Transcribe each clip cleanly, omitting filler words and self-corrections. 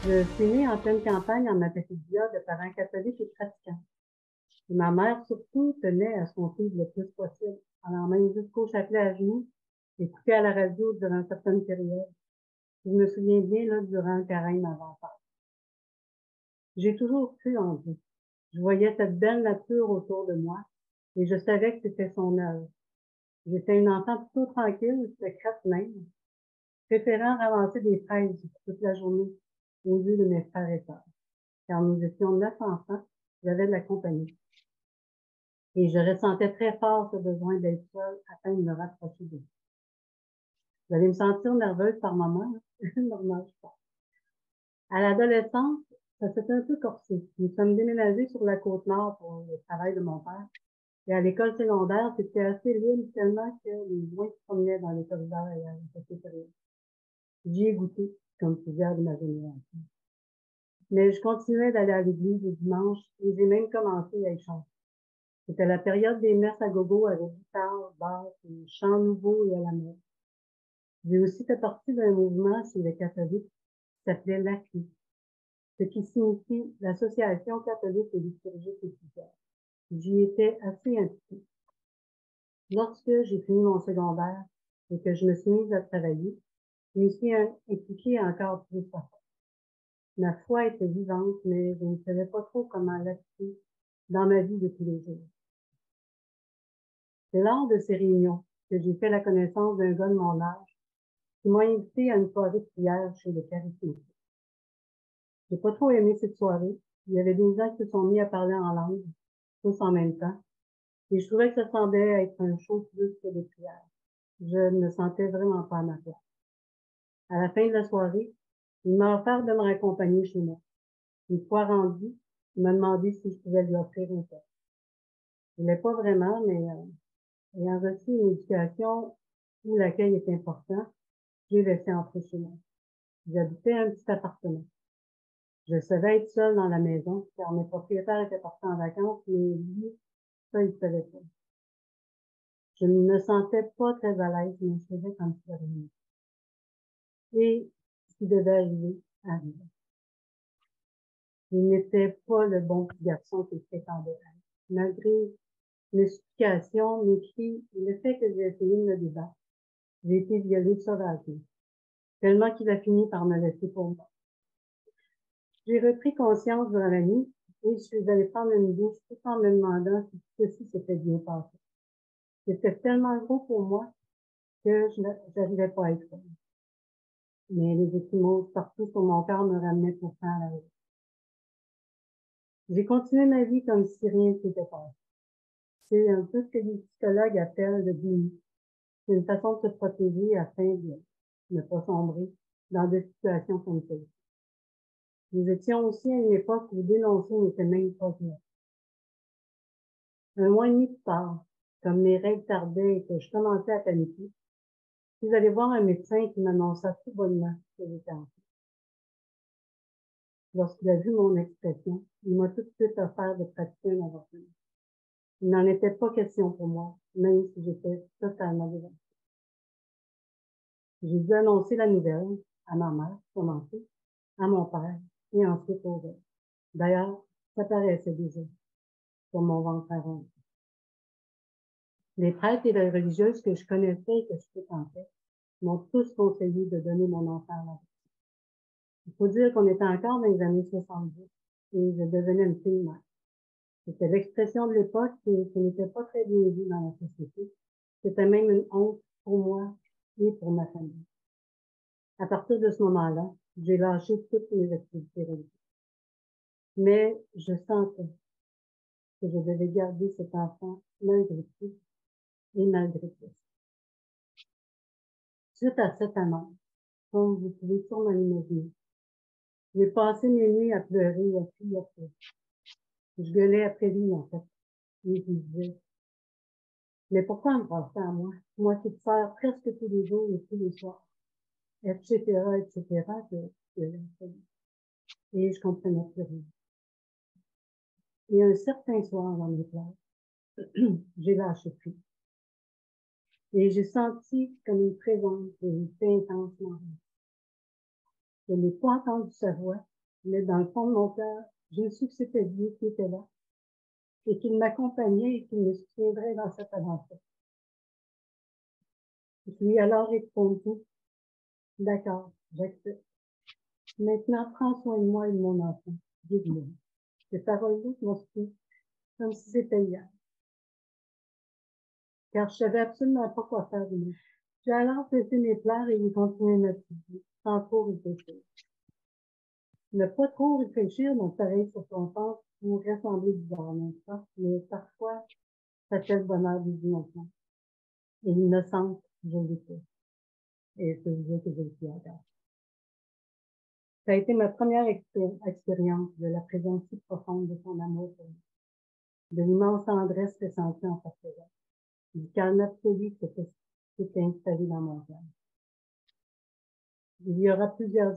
Je suis née en pleine campagne en Matapédia de parents catholiques et pratiquants. Et ma mère, surtout, tenait à ce qu'on suive le plus possible, allant même jusqu'au chapelet à genoux, écouter à la radio durant certaines périodes. Je me souviens bien, là, durant le carême avant Pâques. J'ai toujours cru en Dieu. Je voyais cette belle nature autour de moi et je savais que c'était son œuvre. J'étais une enfant plutôt tranquille, secrète même, préférant ramasser des fraises toute la journée aux yeux de mes frères et sœurs. Car nous étions 9 enfants, j'avais de la compagnie. Et je ressentais très fort ce besoin d'être seule afin de me rapprocher d'eux. Vous allez me sentir nerveuse par moments, normal, je pense. À l'adolescence, ça s'était un peu corsé. Nous sommes déménagés sur la Côte-Nord pour le travail de mon père. Et à l'école secondaire, c'était assez libre tellement que les joints se promenaient dans les corridors et à cette période. J'y ai goûté, comme plusieurs de ma génération. Mais je continuais d'aller à l'église le dimanche et j'ai même commencé à y chanter. C'était la période des messes à gogo avec guitare, basse, chants nouveaux et à la messe. J'ai aussi fait partie d'un mouvement chez les catholiques qui s'appelait l'ACLI, ce qui signifie l'Association catholique et liturgique étudiante. J'y étais assez impliquée. Lorsque j'ai fini mon secondaire et que je me suis mise à travailler, je me suis impliquée encore plus à fond. Ma foi était vivante, mais je ne savais pas trop comment l'appliquer dans ma vie de tous les jours. C'est lors de ces réunions que j'ai fait la connaissance d'un gars de mon âge qui m'a invité à une soirée de prière chez le charismatique. J'ai pas trop aimé cette soirée. Il y avait des gens qui se sont mis à parler en langue, tous en même temps. Et je trouvais que ça semblait être un show plus que des prières. Je ne me sentais vraiment pas à ma place. À la fin de la soirée, il m'a offert de me raccompagner chez moi. Une fois rendu, il m'a demandé si je pouvais lui offrir un texte. Je voulais pas vraiment, mais ayant reçu une éducation où l'accueil est important, j'ai laissé entrer chez moi. J'habitais un petit appartement. Je savais être seule dans la maison, car mes propriétaires étaient partis en vacances, mais lui, ça, il savait pas. Je ne me sentais pas très à l'aise, mais je faisais comme si de rien. Et ce qui devait arriver, arrivait. Il n'était pas le bon petit garçon que je prétendais être. Malgré mes supplications, mes cris et le fait que j'ai essayé de me débattre, j'ai été violée sauvagement, tellement qu'il a fini par me laisser pour moi. J'ai repris conscience durant la nuit et je suis allée prendre une douche tout en me demandant si ceci s'était bien passé. C'était tellement gros pour moi que je n'arrivais pas à être seule. Mais les ecchymoses partout sur mon corps me ramenaient pourtant à la vie. J'ai continué ma vie comme si rien ne s'était passé. C'est un peu ce que les psychologues appellent le déni. C'est une façon de se protéger afin de ne pas sombrer dans des situations comme celle-ci. Nous étions aussi à une époque où dénoncer n'était même pas bien. Un mois et demi plus tard, comme mes règles tardaient et que je commençais à paniquer, je suis allée voir un médecin qui m'annonça tout bonnement que j'étais enceinte. Lorsqu'il a vu mon expression, il m'a tout de suite offert de pratiquer un avortement. Il n'en était pas question pour moi, même si j'étais totalement dévastée. J'ai dû annoncer la nouvelle à ma mère, pour commencer, à mon père et ensuite aux autres. D'ailleurs, ça paraissait déjà sur mon ventre rond. Les prêtres et les religieuses que je connaissais et que je fréquentais m'ont tous conseillé de donner mon enfant à l'adoption. Il faut dire qu'on était encore dans les années 70 et je devenais une fille mère. C'était l'expression de l'époque et ce n'était pas très bien vu dans la société. C'était même une honte pour moi et pour ma famille. À partir de ce moment-là, j'ai lâché toutes mes activités religieuses. Mais je sentais que je devais garder cet enfant malgré tout et malgré tout. Suite à cette annonce, comme vous pouvez sûrement l'imaginer, j'ai passé mes nuits à pleurer, à crier après. Je gueulais après lui, en fait. Et je lui disais, mais pourquoi me passer à moi? Moi qui te sers presque tous les jours et tous les soirs, etc., etc., et je comprenais plus rien. Et un certain soir dans mes pleurs, j'ai lâché prise. Et j'ai senti comme une présence qui était intensement. Je n'ai pas entendu sa voix, Mais dans le fond de mon cœur, j'ai su que c'était Dieu qui était là et qu'il m'accompagnait et qu'il me soutiendrait dans cette aventure. Je lui ai alors répondu, d'accord, j'accepte. Maintenant, prends soin de moi et de mon enfant. Guide-moi. Ces paroles-là m'ont suivi comme si c'était hier. Car je savais absolument pas quoi faire de lui. J'ai alors cessé mes pleurs et j'ai continué notre vie, sans trop réfléchir. Ne pas trop réfléchir dans pareille circonstance pourrait sembler bizarre, n'est-ce pas? Mais parfois, ça fait le bonheur des innocents. Et l'innocente, je l'étais. Et c'est Dieu que je le suis encore. Ça a été ma première expérience de la présence si profonde de son amour pour moi, de l'immense tendresse ressentie en sa présence, du calme absolu qui s'était installé dans mon cœur. Il y aura plusieurs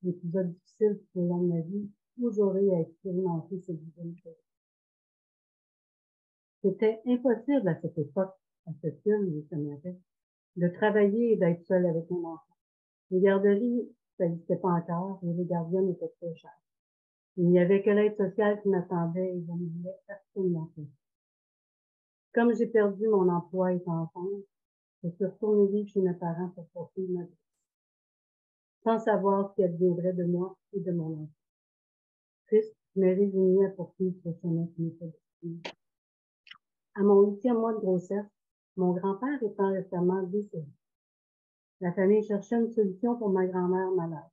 épisodes difficiles tout au long de ma vie où j'aurai à expérimenter cette divinité. C'était impossible à cette époque, à cette île où je m'avais, de travailler et d'être seule avec mon enfant. Les garderies, ça n'existait pas encore et les gardiennes étaient très chères. Il n'y avait que l'aide sociale qui m'attendait et je ne voulais absolument pas. Comme j'ai perdu mon emploi étant enfant, je suis retournée vivre chez mes parents pour poursuivre ma vie, sans savoir ce qui adviendrait de moi et de mon enfant. Triste, je me résignais à poursuivre ce chemin qui m'était destiné. À mon 8e mois de grossesse, mon grand-père étant récemment décédé. La famille cherchait une solution pour ma grand-mère malade.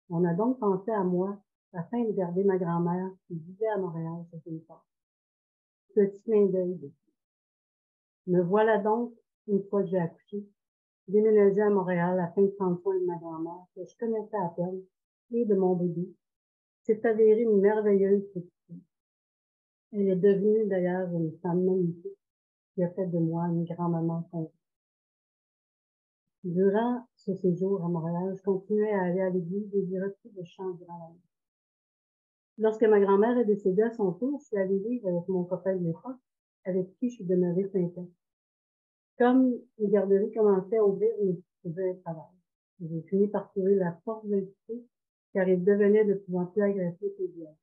On a donc pensé à moi afin de garder ma grand-mère qui vivait à Montréal cette époque. Petit clin d'œil. Me voilà donc, une fois que j'ai accouché, déménagée à Montréal afin de prendre soin de ma grand-mère, que je connaissais à peine, et de mon bébé. C'est avérée une merveilleuse petite fille. Elle est devenue d'ailleurs une femme magnifique qui a fait de moi une grand-maman complète. Durant ce séjour à Montréal, je continuais à aller à l'église et j'ai repris le chant durant la nuit. Lorsque ma grand-mère est décédée à son tour, je suis allée vivre avec mon copain de l'époque, avec qui je suis demeurée 5 ans. Comme les garderies commençaient à ouvrir, je me trouvais un travail. J'ai fini par trouver la force de le quitter, car il devenait de plus en plus agressif et violent.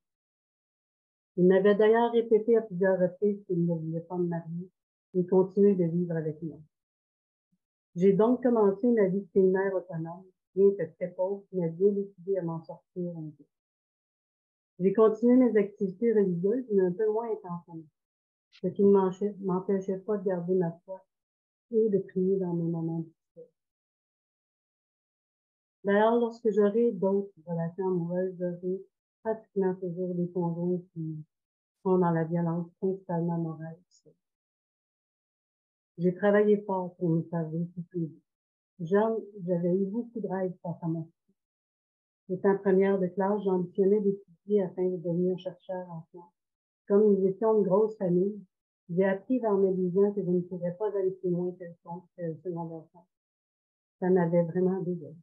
Il m'avait d'ailleurs répété à plusieurs reprises qu'il ne voulait pas me marier et continuer de vivre avec moi. J'ai donc commencé une vie de séminaire autonome, bien que très pauvre, mais bien décidée à m'en sortir un peu. J'ai continué mes activités religieuses, mais un peu moins intensément, ce qui ne m'empêchait pas de garder ma foi et de prier dans mes moments difficiles. D'ailleurs, lorsque j'aurai d'autres relations amoureuses, j'aurai pratiquement toujours des conjoints qui sont dans la violence, principalement morale. J'ai travaillé fort pour me faire réussir tous les deux. Jeune, j'avais eu beaucoup de rêves face à mon fils. Étant première de classe, j'ambitionnais d'étudier afin de devenir chercheur en sciences. Comme nous étions une grosse famille, j'ai appris vers mes 10 ans que je ne pourrais pas aller plus loin que le secondaire 5. Ça m'avait vraiment désolé.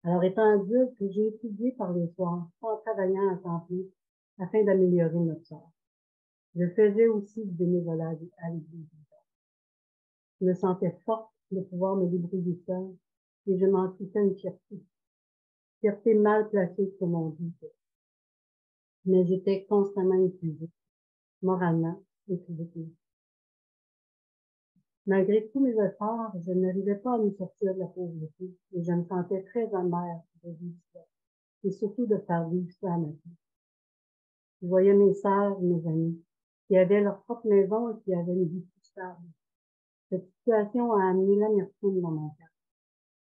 Alors, étant adulte, j'ai étudié par les soirs, en travaillant à temps plein, afin d'améliorer notre sort. Je faisais aussi du bénévolat à l'église. Je me sentais forte de pouvoir me débrouiller seule et je m'en fichais une fierté. Fierté mal placée, comme on dit. Mais j'étais constamment épuisée, moralement et physiquement. Malgré tous mes efforts, je n'arrivais pas à me sortir de la pauvreté et je me sentais très amère de vivre ça et surtout de faire vivre ça à ma fille. Je voyais mes sœurs et mes amis qui avaient leur propre maison et qui avaient une vie plus stable. Cette situation a amené l'amertume dans mon cœur.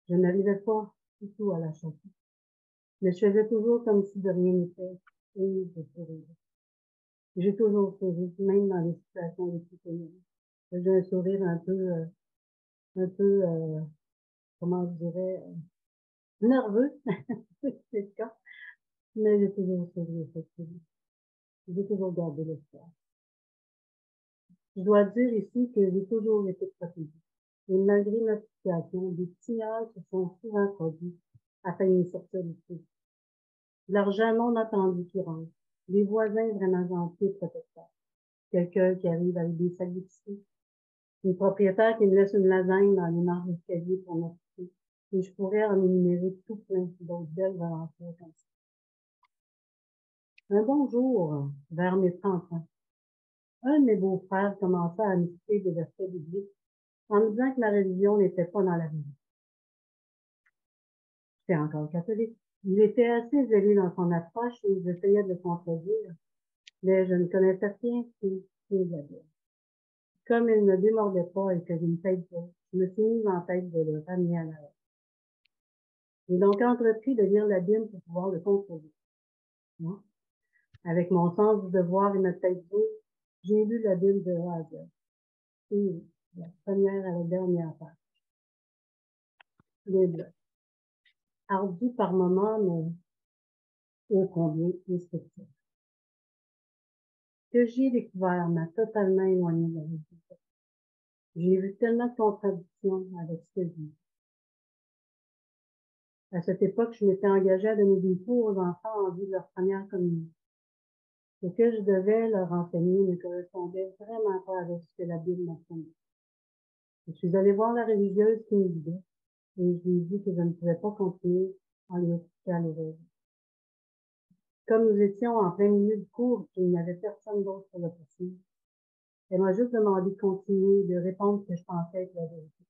Je n'arrivais pas du tout à la chasser. Mais je faisais toujours comme si de rien n'était et je souriais. J'ai toujours souri, même dans les situations les plus pénibles. J'ai un sourire un peu, comment je dirais, nerveux, c'est le cas, mais j'ai toujours souri, effectivement. J'ai toujours gardé l'espoir. Je dois dire ici que j'ai toujours été protégée. Et malgré notre situation, des signaux se sont souvent produits afin de nous sortir du trou. L'argent non attendu qui rentre, des voisins vraiment gentils et protecteurs, quelqu'un qui arrive avec des sacs d'épicerie, une propriétaire qui me laisse une lasagne dans les marges d'escalier pour m'occuper. Et je pourrais en énumérer tout plein d'autres belles aventures comme ça. Un bon jour, vers mes 30 ans, un de mes beaux-frères commença à me citer des versets bibliques en me disant que la religion n'était pas dans la Bible. J'étais encore catholique. Il était assez zélé dans son approche et j'essayais de le contredire, mais je ne connaissais rien de la Bible. Comme il ne démordait pas et que j'ai une tête dure, je me suis mise en tête de le ramener à la raison. J'ai donc entrepris de lire la Bible pour pouvoir le contredire. Moi, avec mon sens du devoir et ma tête dure, j'ai lu la Bible de A à Z. Et la première à la dernière page. Bible. Ardue par moments, mais ô combien instructif. Ce que j'ai découvert m'a totalement éloigné de la vérité. J'ai vu tellement de contradictions avec ce que je vis. À cette époque, je m'étais engagée à donner des cours aux enfants en vue de leur première communion. Ce que je devais leur enseigner ne correspondait vraiment pas avec ce que la Bible m'enseignait. Je suis allée voir la religieuse qui me guidait et je lui ai dit que je ne pouvais pas continuer en lui expliquer à l'oreille. Comme nous étions en plein milieu du cours et qu'il n'y avait personne d'autre pour le poursuivre, elle m'a juste demandé de continuer de répondre ce que je pensais être la vérité.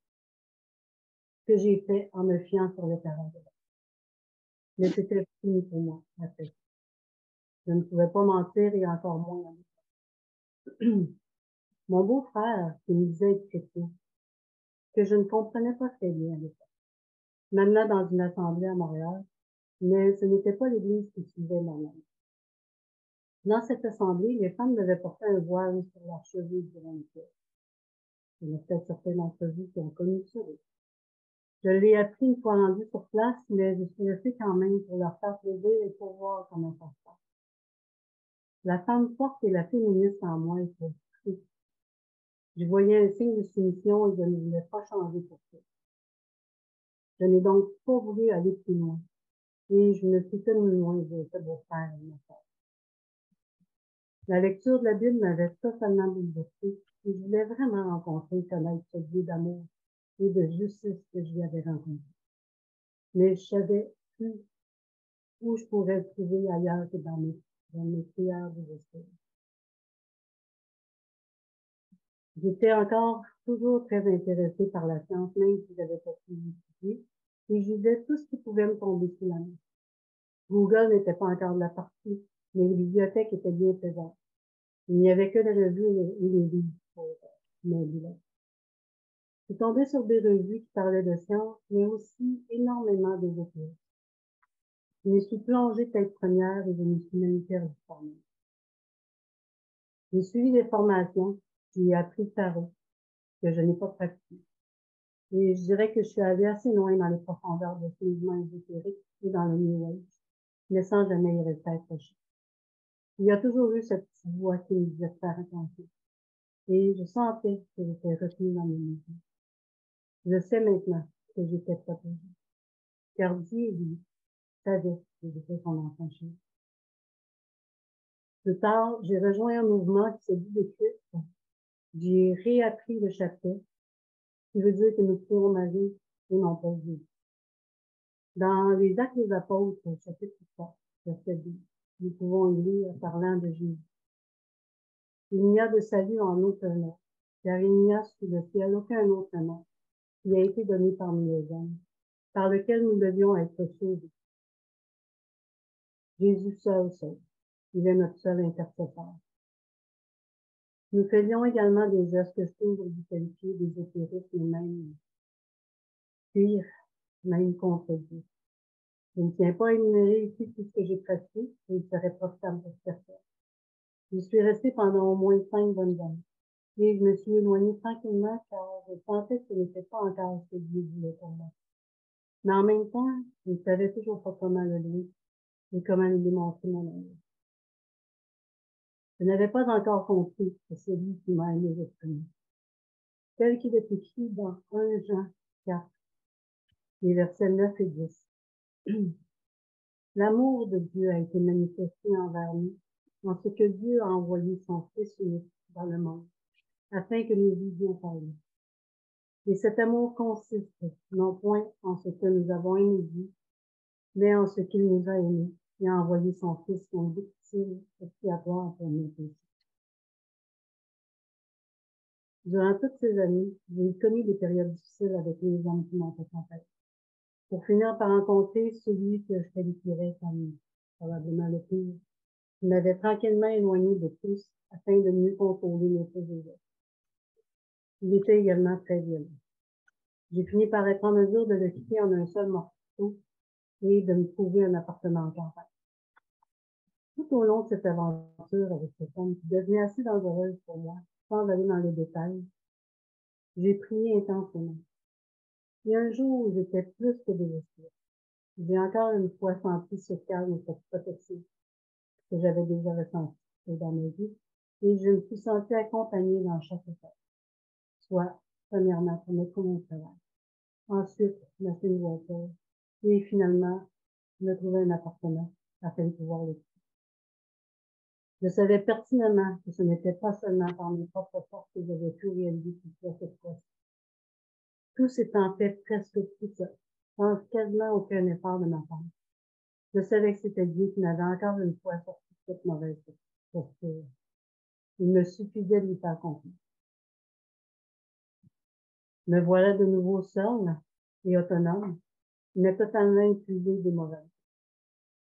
Ce que j'ai fait en me fiant sur les paroles de l'homme. Mais c'était fini pour moi, après. Je ne pouvais pas mentir et encore moins Mon beau-frère, qui me disait être chrétien, que je ne comprenais pas très bien à l'époque, m'amena dans une assemblée à Montréal, mais ce n'était pas l'église qui suivait mon nom. Dans cette assemblée, les femmes devaient porter un voile sur leurs cheveux durant le culte. Il y en a peut-être certains d'entre vous qui ont connu ça. Je l'ai appris une fois rendu sur place, mais je suis restée quand même pour leur faire plaisir et pour voir comment ça se passe. La femme forte et la féministe en moi était triste. Je voyais un signe de soumission et je ne voulais pas changer pour ça. Je n'ai donc pas voulu aller plus loin et je me suis tenue loin de ce beau-frère et de ma sœur. La lecture de la Bible m'avait totalement bouleversée et je voulais vraiment rencontrer et connaître ce Dieu d'amour et de justice que je lui avais rencontré. Mais je savais plus où je pourrais le trouver ailleurs que dans mes prières de l'esprit. J'étais encore toujours très intéressée par la science, même si j'avais pas pu l'étudier, et je lisais tout ce qui pouvait me tomber sous la main. Google n'était pas encore de la partie, mais les bibliothèques étaient bien présentes. Il n'y avait que les revues et les livres pour mes bilan. Je suis tombée sur des revues qui parlaient de science, mais aussi énormément d'ésotérisme. Je me suis plongée tête première et je me suis même perdue par moi. J'ai suivi des formations, j'ai appris le tarot, que je n'ai pas pratiqué. Et je dirais que je suis allée assez loin dans les profondeurs de ce mouvement ésotérique et dans le New Age, mais sans jamais y rester accroché. Il y a toujours eu cette petite voix qui me disait de faire attention. Et je sentais que j'étais retenue dans mes mouvements. Je sais maintenant que j'étais protégée. Car Dieu, lui, savait que j'étais son enfant chéri. Plus tard, j'ai rejoint un mouvement qui se dit de Christ. J'ai réappris le chapelet, qui veut dire que nous pouvons Marie et non pas Dieu. Dans les Actes des Apôtres, au chapitre 3, verset 2, nous pouvons y lire parlant de Jésus. Il n'y a de salut en aucun nom, car il n'y a sous le ciel aucun autre nom qui a été donné parmi les hommes, par lequel nous devions être sauvés. Jésus seul, il est notre seul intercesseur. Nous faisions également des gestes que je trouve du qualifier d'ésotérisme et même pire, même contre Dieu. Je ne tiens pas à énumérer ici tout ce que j'ai pratiqué, il serait profitable pour personne. Je suis restée pendant au moins 5 bonnes années. Et je me suis éloignée tranquillement car je sentais que ce n'était pas encore ce que Dieu voulait pour moi. Mais en même temps, je ne savais toujours pas comment le lire et comment lui démontrer mon amour. Je n'avais pas encore compris que c'est lui qui m'a aimé l'exprimer. Tel qu'il est écrit dans 1 Jean 4, les versets 9 et 10. L'amour de Dieu a été manifesté envers nous en ce que Dieu a envoyé son Fils unique dans le monde, afin que nous vivions par lui. Et cet amour consiste non point en ce que nous avons aimé Dieu, mais en ce qu'il nous a aimés et a envoyé son Fils unique difficile, expiatoire pour mes péchés. Durant toutes ces années, j'ai connu des périodes difficiles avec les hommes qui m'ont fait contact, pour finir par rencontrer celui que je qualifierais comme probablement le pire, qui m'avait tranquillement éloigné de tous afin de mieux contrôler mes préjugés. Il était également très violent. J'ai fini par être en mesure de le quitter en un seul morceau et de me trouver un appartement en campagne. Tout au long de cette aventure avec cet homme qui devenait assez dangereuse pour moi, sans aller dans les détails, j'ai prié intensément. Et un jour où j'étais plus que désespérée, j'ai encore une fois senti ce calme et cette protection que j'avais déjà ressenti dans ma vie, et je me suis sentie accompagnée dans chaque étape. Soit, premièrement, pour me trouver un travail, ensuite, m'acheter une voiture, et finalement, me trouver un appartement afin de pouvoir le quitter. Je savais pertinemment que ce n'était pas seulement par mes propres forces que j'avais pu réaliser tout ça cette fois-ci. Tout s'étant fait presque tout seul, sans quasiment aucun effort de ma part. Je savais que c'était Dieu qui m'avait encore une fois sorti de cette mauvaise posture. Il me suffisait de lui faire confiance. Me voilà de nouveau seule et autonome, mais totalement épuisée des mauvaises.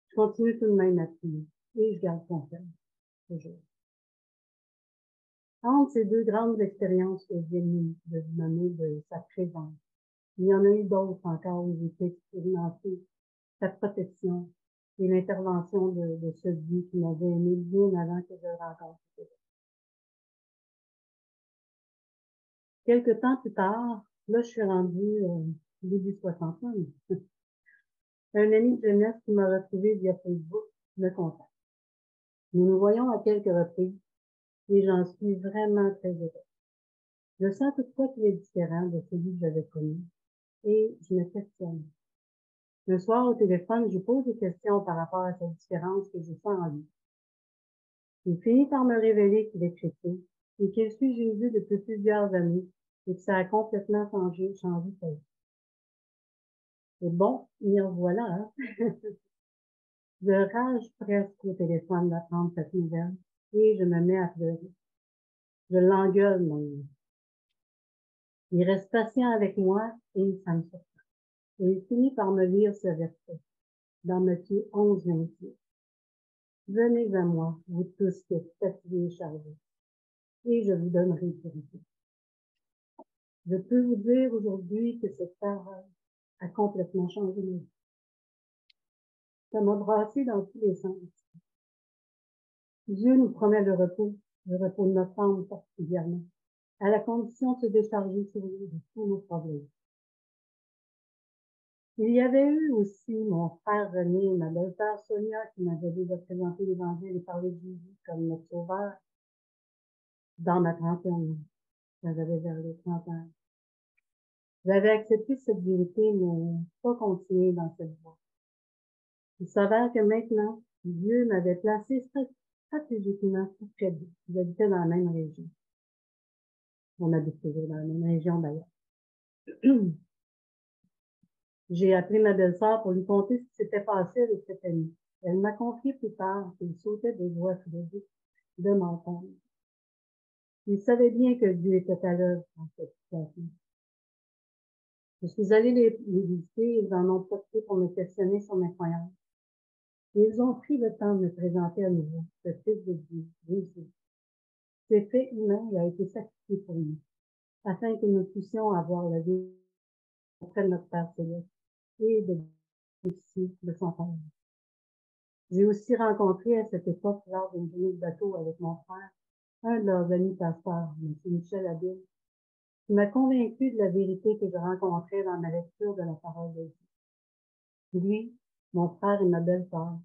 Je continue tout de même à prier et je garde confiance, toujours. Entre ces deux grandes expériences que je viens de vous nommer de sa présence, il y en a eu d'autres encore où j'ai pu expérimenter sa protection et l'intervention de ce Dieu qui m'avait aimé bien avant que je le rencontre. Quelques temps plus tard, là, je suis rendue début soixantaine. Un ami de jeunesse qui m'a retrouvée via Facebook me contacte. Nous nous voyons à quelques reprises et j'en suis vraiment très heureuse. Je sens toutefois qu'il est différent de celui que j'avais connu et je me questionne. Le soir, au téléphone, je pose des questions par rapport à cette différence que je sens en lui. Il finit par me révéler qu'il est chrétien et qu'il suit Jésus depuis plusieurs années et que ça a complètement changé sa vie. Et bon, m'y revoilà, hein? Je rage presque au téléphone d'apprendre cette nouvelle et je me mets à pleurer. Je l'engueule, mon ami. Il reste patient avec moi et ça me surprend. Et il finit par me lire ce verset dans Matthieu 11, 28. Venez à moi, vous tous qui êtes fatigués et chargés, et je vous donnerai du repos. Je peux vous dire aujourd'hui que cette parole a complètement changé ma vie. Ça m'a brassé dans tous les sens. Dieu nous promet le repos de notre âme particulièrement, à la condition de se décharger sur lui de tous nos problèmes. Il y avait eu aussi mon frère René et ma belle-sœur Sonia qui m'avaient déjà présenté l'Évangile et parlé de Jésus comme notre sauveur dans ma trentaine, quand j'avais vers les 30 ans. J'avais accepté cette vérité, mais pas continué dans cette voie. Il s'avère que maintenant, Dieu m'avait placé stratégiquement tout près de lui. J'habitais dans la même région. On habite toujours dans la même région d'ailleurs. J'ai appelé ma belle-sœur pour lui conter ce qui s'était passé avec cette amie. Elle m'a confié plus tard qu'il sautait de joie tous les deux de m'entendre. Il savait bien que Dieu était à l'œuvre dans cette situation. Je suis allée les visiter, ils en ont profité pour me questionner sur mes croyances. Ils ont pris le temps de me présenter à nouveau ce Fils de Dieu, Jésus. Cet fait humain a été sacrifié pour nous, afin que nous puissions avoir la vie auprès de notre Père Céleste et de bénéficier de son Père. J'ai aussi rencontré à cette époque, lors d'une journée de bateau avec mon frère, un de leurs amis pasteurs, M. Michel Habile, qui m'a convaincu de la vérité que je rencontrais dans ma lecture de la parole de Dieu. Lui, mon frère et ma belle-sœur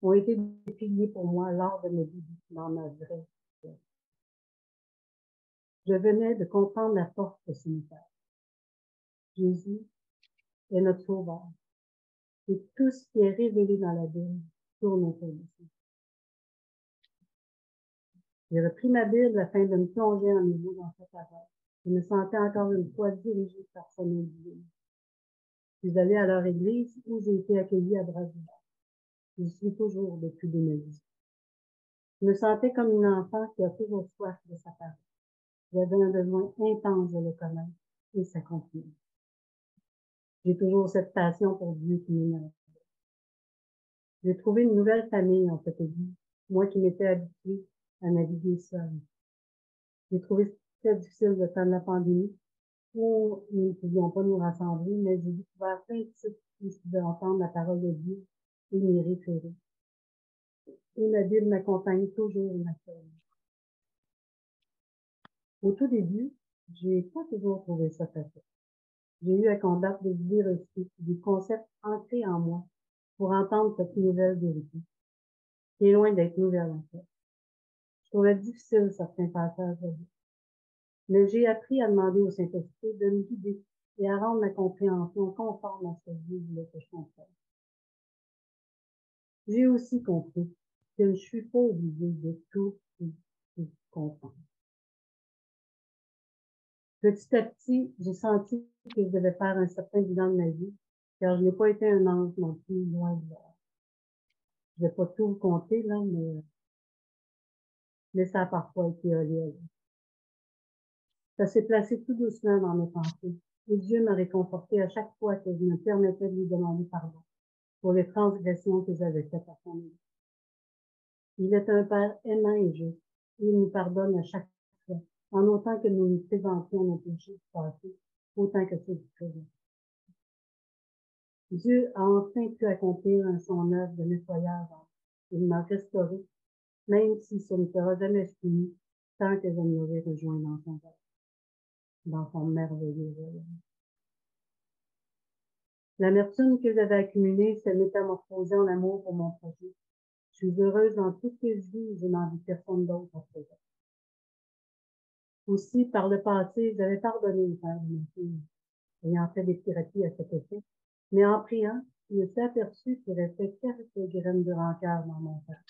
ont été des piliers pour moi lors de mes débuts dans ma vraie vie. Je venais de comprendre la force de ce message. Jésus est notre sauveur. Et tout ce qui est révélé dans la Bible tourne autour de ça. J'ai repris ma Bible afin de me plonger à nouveau dans cette parole. Je me sentais encore une fois dirigée par son divine. Je suis allée à leur église où j'ai été accueillie à bras ouverts. J'y suis toujours depuis 2010. Je me sentais comme une enfant qui a toujours soif de sa parole. J'avais un besoin intense de le connaître et s'accomplir. J'ai toujours cette passion pour Dieu qui m'énerve. J'ai trouvé une nouvelle famille en cette vie, moi qui m'étais habituée à naviguer seule. J'ai trouvé très difficile de faire la pandémie où nous ne pouvions pas nous rassembler, mais j'ai découvert plein de sites où je pouvais entendre la parole de Dieu et m'y référer. Et la Bible m'accompagne toujours naturellement. Au tout début, j'ai pas toujours trouvé ça facile. J'ai eu à combattre des idées reçues, des concepts ancrés en moi pour entendre cette nouvelle vérité, qui est loin d'être nouvelle en fait. Je trouvais difficile certains passages de vie. Mais j'ai appris à demander au Saint-Esprit de me guider et à rendre ma compréhension conforme à ce que Dieu voulait que je comprenne. J'ai aussi compris que je ne suis pas obligée de tout comprendre. Petit à petit, j'ai senti que je devais faire un certain bilan de ma vie, car je n'ai pas été un ange non plus, loin de là. Je ne vais pas tout vous compter, là, mais ça a parfois été olé. Ça s'est placé tout doucement dans mes pensées, et Dieu m'a réconforté à chaque fois que je me permettais de lui demander pardon pour les transgressions que j'avais faites à son égard. Il est un Père aimant et juste. Il nous pardonne à chaque fois, en autant que nous nous présentions nos péchés du passé, autant que ceux du présent. Dieu a enfin pu accomplir son œuvre de nettoyage. Il m'a restauré, même si ce ne sera jamais fini, tant que je ne l'aurai rejoint dans son cœur, dans son merveilleux royaume. L'amertume que j'avais accumulée s'est métamorphosée en amour pour mon projet. Je suis heureuse dans tout ce que je vis et je n'envie personne d'autre à présent. Aussi, par le passé, j'avais pardonné le père de ma fille, ayant fait des thérapies à cet effet, mais en priant, je me suis aperçu qu'il restait quelques graines de rancœur dans mon cœur.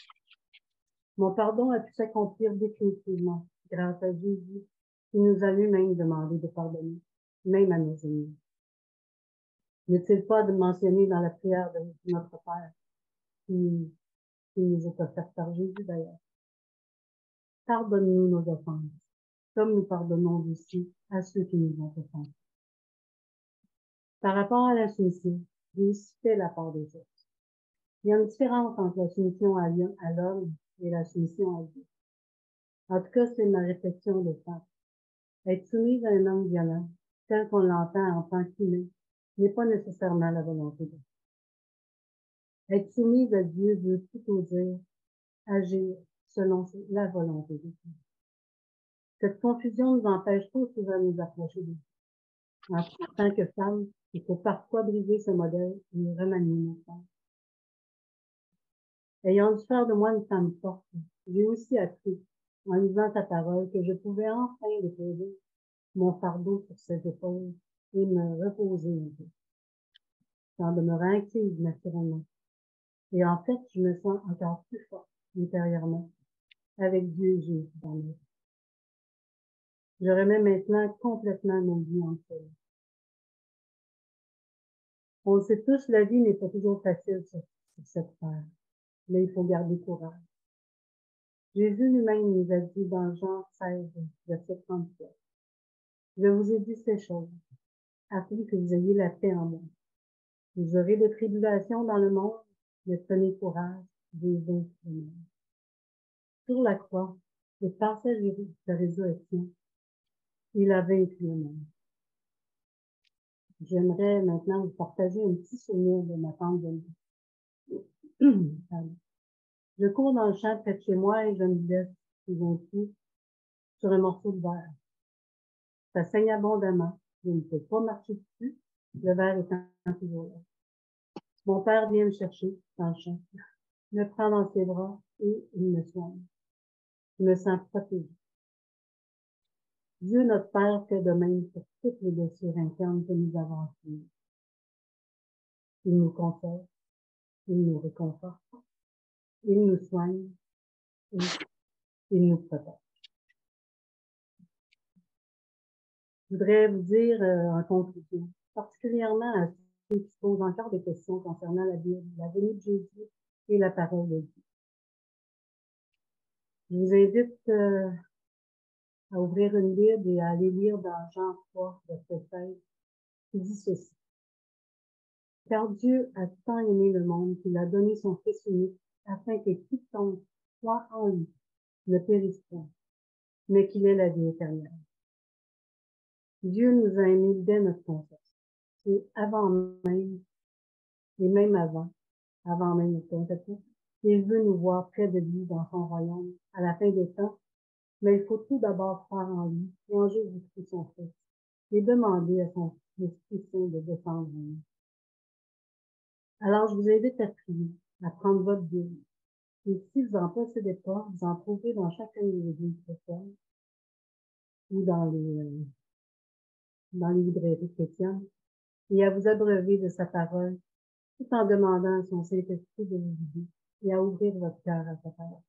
Mon pardon a pu s'accomplir définitivement grâce à Jésus, qui nous a lui-même demandé de pardonner, même à nos ennemis. N'est-il pas de mentionner dans la prière de notre Père, qui nous est offerte par Jésus d'ailleurs? Pardonne-nous nos offenses, comme nous pardonnons aussi à ceux qui nous ont offensés. Par rapport à la soumission, j'ai aussi fait la part des choses. Il y a une différence entre la soumission à l'homme et la soumission à Dieu. En tout cas, c'est ma réflexion de ça. Être soumise à un homme violent, tel qu'on l'entend en tant qu'humain, n'est pas nécessairement la volonté de Dieu. Être soumise à Dieu veut plutôt dire agir selon la volonté de Dieu. Cette confusion nous empêche trop souvent de nous approcher de Dieu. En tant que femme, il faut parfois briser ce modèle et remanier notre femme. Ayant dû faire de moi une femme forte, j'ai aussi appris, en lisant ta parole, que je pouvais enfin déposer mon fardeau sur ses épaules et me reposer un peu, en demeurant active naturellement. Et en fait, je me sens encore plus forte intérieurement, avec Dieu et Jésus dans moi. Je remets maintenant complètement nos vies en eux. On le sait tous, la vie n'est pas toujours facile sur cette terre, mais il faut garder courage. Jésus lui-même nous a dit dans Jean 16, verset 37, « Je vous ai dit ces choses, afin que vous ayez la paix en moi. Vous aurez des tribulations dans le monde, mais tenez courage, j'ai vaincu le monde. » Sur la croix, et par sa résurrection, il a vaincu le monde. J'aimerais maintenant vous partager un petit souvenir de ma tante Denis. Je cours dans le champ près de chez moi et je me laisse pied sur un morceau de verre. Ça saigne abondamment. Je ne peux pas marcher dessus, le verre étant toujours là. Mon père vient me chercher dans le champ, me prend dans ses bras et il me soigne. Je me sens protégée. Dieu, notre Père, fait de même pour toutes les blessures internes que nous avons subies. Il nous console, il nous réconforte, il nous soigne et il nous protège. Je voudrais vous dire en conclusion, particulièrement à ceux qui se posent encore des questions concernant la Bible, la venue de Jésus et la parole de Dieu. Je vous invite à ouvrir une Bible et à aller lire dans Jean 3, verset 16, qui dit ceci. Car Dieu a tant aimé le monde qu'il a donné son Fils unique, afin que quiconque soit en lui ne périsse point, mais qu'il ait la vie éternelle. Dieu nous a aimés dès notre conception, et même avant même notre conception, il veut nous voir près de lui dans son royaume, à la fin des temps, mais il faut tout d'abord croire en lui et en Jésus-Christ son Fils, et demander à son Esprit Saint de descendre en nous. Alors, je vous invite à prier, à prendre votre Bible. Et si vous n'en possédez pas, vous en trouverez dans chacune des églises chrétiennes ou dans les librairies chrétiennes, et à vous abreuver de sa parole, tout en demandant à son Saint-Esprit de vous guider et à ouvrir votre cœur à sa parole.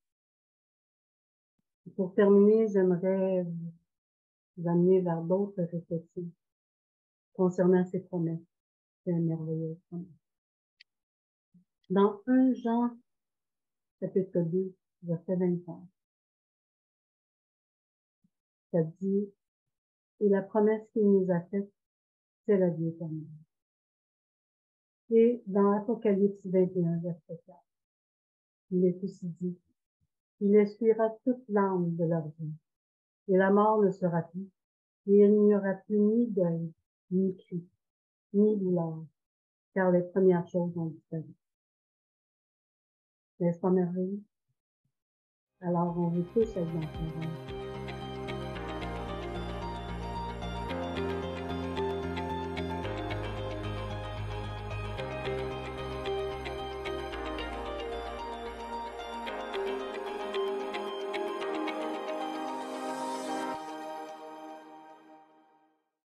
Et pour terminer, j'aimerais vous amener vers d'autres réflexions concernant ces promesses, ces merveilleuses promesses. Dans 1 Jean, chapitre 2, verset 25, ça dit, et la promesse qu'il nous a faite, c'est la vie éternelle. Et dans Apocalypse 21, verset 4, il est aussi dit, il essuiera toute larme de leur vie, et la mort ne sera plus, et il n'y aura plus ni deuil, ni cri, ni douleur, car les premières choses ont disparu. N'est-ce pas merveilleux? Alors, on vous tous être dans son rêve.